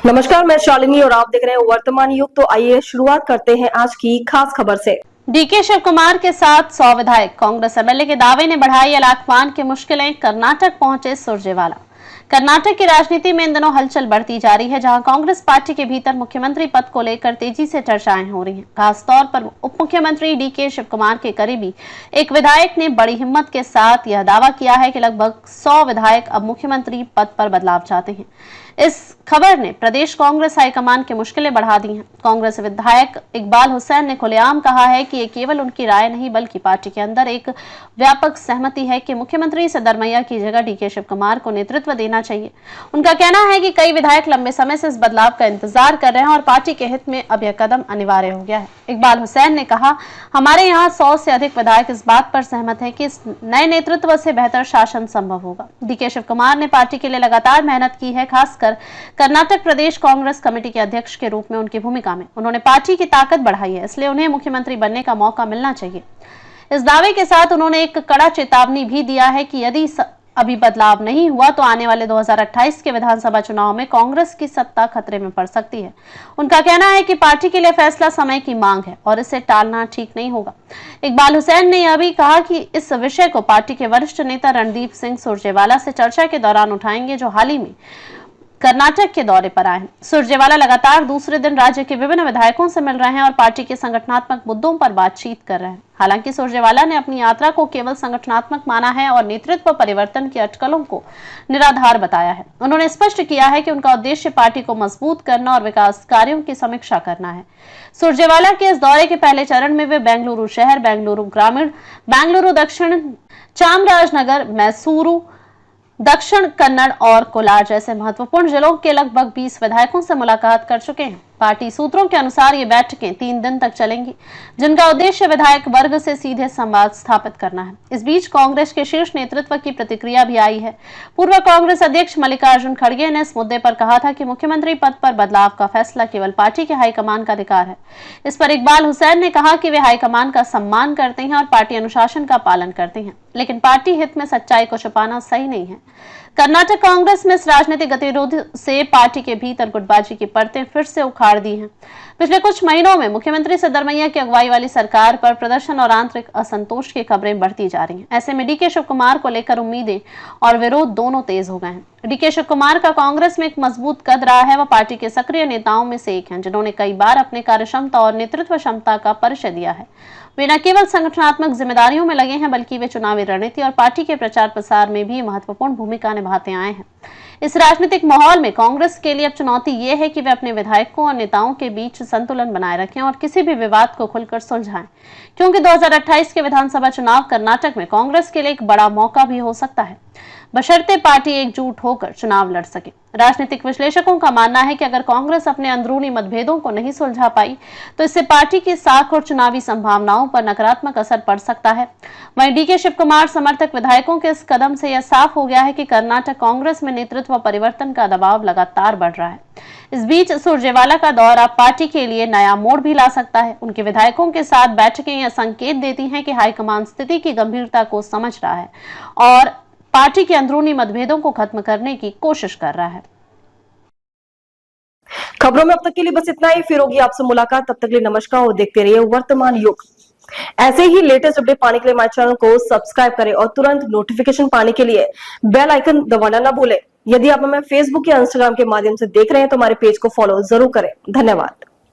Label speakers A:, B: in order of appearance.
A: नमस्कार, मैं शालिनी और आप देख रहे हैं वर्तमान युग। तो आइए शुरुआत करते हैं आज की खास खबर से।
B: डीके शिव कुमार के साथ 100 विधायक, कांग्रेस एमएलए के दावे ने बढ़ाई अलाकमान की मुश्किलें, कर्नाटक पहुंचे सुरजेवाला। कर्नाटक की राजनीति में इन दिनों हलचल बढ़ती जा रही है, जहां कांग्रेस पार्टी के भीतर मुख्यमंत्री पद को लेकर तेजी से चर्चाएं हो रही हैं। खासतौर पर उप मुख्यमंत्री डीके शिव कुमार के करीबी एक विधायक ने बड़ी हिम्मत के साथ यह दावा किया है कि लगभग 100 विधायक अब मुख्यमंत्री पद पर बदलाव चाहते हैं। इस खबर ने प्रदेश कांग्रेस हाईकमान की मुश्किलें बढ़ा दी हैं। कांग्रेस विधायक इकबाल हुसैन ने खुलेआम कहा है कि ये केवल उनकी राय नहीं बल्कि पार्टी के अंदर एक व्यापक सहमति है कि मुख्यमंत्री सिद्धरमैया की जगह डीके शिव कुमार को नेतृत्व देना चाहिए। उनका कहना है कि कई विधायक लंबे समय से इस बदलाव का इंतजार कर रहे हैं और पार्टी के हित में अब यह कदम अनिवार्य हो गया है। इकबाल हुसैन ने कहा, हमारे यहाँ 100 से अधिक विधायक इस बात पर सहमत है कि इस नए नेतृत्व से बेहतर शासन संभव होगा। डीके शिव कुमार ने पार्टी के लिए लगातार मेहनत की है, खासकर कर्नाटक प्रदेश कांग्रेस कमेटी के अध्यक्ष के रूप में उनकी भूमिका में उन्होंने पार्टी की ताकत बढ़ाई है, इसलिए उन्हें मुख्यमंत्री बनने का मौका मिलना चाहिए। इस दावे के साथ उन्होंने एक कड़ा चेतावनी भी दिया है कि यदि अभी बदलाव नहीं हुआ तो आने वाले 2028 के विधानसभा चुनाव में कांग्रेस की सत्ता खतरे में पड़ सकती है। उनका कहना है कि पार्टी के लिए फैसला समय की मांग है और इसे टालना ठीक नहीं होगा। इकबाल हुसैन ने यह भी कहा कि इस विषय को पार्टी के वरिष्ठ नेता रणदीप सिंह सुरजेवाला से चर्चा के दौरान उठाएंगे, जो हाल ही में कर्नाटक के दौरे पर आए हैं। सुरजेवाला लगातार दूसरे दिन राज्य के विभिन्न विधायकों से मिल रहे हैं और पार्टी के संगठनात्मक मुद्दों पर बातचीत कर रहे हैं। हालांकि सुरजेवाला ने अपनी यात्रा को केवल संगठनात्मक माना है और नेतृत्व परिवर्तन की अटकलों को निराधार बताया है। उन्होंने स्पष्ट किया है कि उनका उद्देश्य पार्टी को मजबूत करना और विकास कार्यों की समीक्षा करना है। सुरजेवाला के इस दौरे के पहले चरण में वे बेंगलुरु शहर, बेंगलुरु ग्रामीण, बेंगलुरु दक्षिण, चामराजनगर, मैसूरू, दक्षिण कन्नड़ और कोलार जैसे महत्वपूर्ण जिलों के लगभग 20 विधायकों से मुलाकात कर चुके हैं। पार्टी सूत्रों के अनुसार ये बैठकें 3 दिन तक चलेंगी, जिनका उद्देश्य विधायक वर्ग से सीधे संवाद स्थापित करना है। इस बीच कांग्रेस के शीर्ष नेतृत्व की प्रतिक्रिया भी आई है। पूर्व कांग्रेस अध्यक्ष मल्लिकार्जुन खड़गे ने इस मुद्दे पर कहा था कि मुख्यमंत्री पद पर बदलाव का फैसला केवल पार्टी के हाईकमान का अधिकार है। इस पर इकबाल हुसैन ने कहा कि वे हाईकमान का सम्मान करते हैं और पार्टी अनुशासन का पालन करते हैं, लेकिन पार्टी हित में सच्चाई को छुपाना सही नहीं है। कर्नाटक कांग्रेस में इस राजनीतिक गतिरोध से पार्टी के भीतर गुटबाजी की परतें फिर से उखाड़ दी हैं। पिछले कुछ महीनों में मुख्यमंत्री सिद्धरमैया की अगुवाई वाली सरकार पर प्रदर्शन और आंतरिक असंतोष की खबरें बढ़ती जा रही हैं। ऐसे में डीके शिव कुमार को लेकर उम्मीदें और विरोध दोनों तेज हो गए हैं। डीके शिव कुमार का कांग्रेस में एक मजबूत कद रहा है। वह पार्टी के सक्रिय नेताओं में से एक हैं, जिन्होंने कई बार अपने कार्यक्षमता और नेतृत्व क्षमता का परिचय दिया है। वे न केवल संगठनात्मक जिम्मेदारियों में लगे हैं, बल्कि वे चुनावी रणनीति और पार्टी के प्रचार प्रसार में भी महत्वपूर्ण भूमिका निभाते आए हैं। इस राजनीतिक माहौल में कांग्रेस के लिए अब चुनौती ये है कि वे अपने विधायकों और नेताओं के बीच संतुलन बनाए रखें और किसी भी विवाद को खुलकर सुलझाएं, क्योंकि 2028 के विधानसभा चुनाव कर्नाटक में कांग्रेस के लिए एक बड़ा मौका भी हो सकता है, बशर्ते पार्टी एकजुट होकर चुनाव लड़ सके। राजनीतिक विश्लेषकों का मानना है कि अगर कांग्रेस अपने अंदरूनी मतभेदों को नहीं सुलझा पाई तो इससे पार्टी की साख और चुनावी संभावनाओं पर नकारात्मक असर पड़ सकता है। वहीं डीके शिव कुमार समर्थक विधायकों के इस कदम से यह साफ हो गया है कि कर्नाटक कांग्रेस में नेतृत्व परिवर्तन का दबाव लगातार बढ़ रहा है। इस बीच सुरजेवाला का दौरा पार्टी के लिए नया मोड़ भी ला सकता है। उनके विधायकों के साथ बैठकें यह संकेत देती हैं कि हाईकमान स्थिति की गंभीरता को समझ रहा है और पार्टी के अंदरूनी मतभेदों को खत्म करने की कोशिश कर रहा है।
A: खबरों में अब तक के लिए बस इतना ही। फिर होगी आपसे मुलाकात, तब तक के लिए नमस्कार और देखते रहिए वर्तमान युग। ऐसे ही लेटेस्ट अपडेट पाने के लिए हमारे चैनल को सब्सक्राइब करें और तुरंत नोटिफिकेशन पाने के लिए बेल आइकन दबाना ना भूलें। यदि आप हमें फेसबुक या इंस्टाग्राम के माध्यम से देख रहे हैं तो हमारे पेज को फॉलो जरूर करें। धन्यवाद।